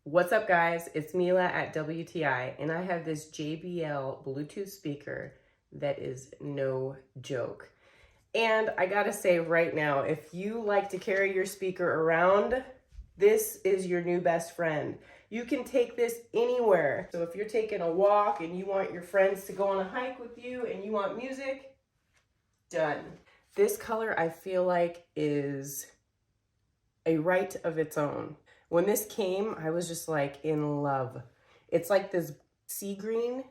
What's up guys, it's Mila at WTI and I have this JBL Bluetooth speaker that is no joke. And I gotta say right now, if you like to carry your speaker around, this is your new best friend. You can take this anywhere. So if you're taking a walk and you want your friends to go on a hike with you and you want music, done. This color I feel like is a right of its own. When this came, I was just like in love. It's like this sea green,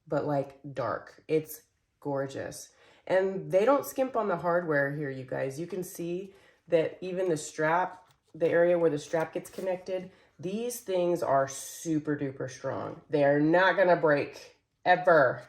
but like dark. It's gorgeous. And they don't skimp on the hardware here, you guys. You can see that even the strap, the area where the strap gets connected, these things are super duper strong. They are not gonna break, ever.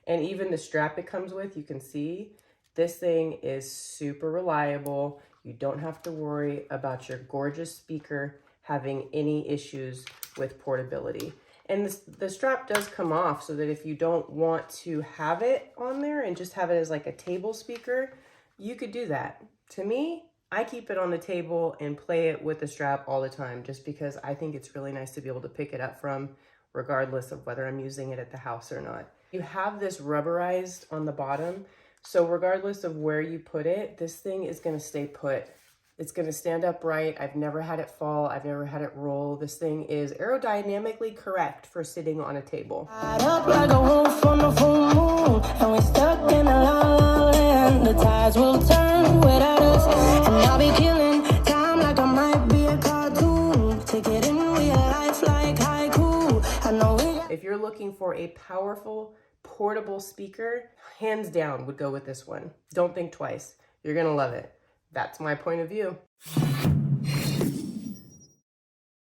And even the strap it comes with, you can see, this thing is super reliable. You don't have to worry about your gorgeous speaker having any issues with portability. And the strap does come off so that if you don't want to have it on there and just have it as like a table speaker, you could do that. To me, I keep it on the table and play it with the strap all the time just because I think it's really nice to be able to pick it up from regardless of whether I'm using it at the house or not. You have this rubberized on the bottom, so regardless of where you put it, this thing is gonna stay put. It's gonna stand upright. I've never had it fall. I've never had it roll. This thing is aerodynamically correct for sitting on a table. Up like a wolf on the full moon, and we're stuck in a la la land. The tides will turn without us, and I'll be killing time like I might be a cartoon. Take it in real life like haiku. I know if you're looking for a powerful, portable speaker, hands down would go with this one. Don't think twice. You're gonna love it. That's my point of view.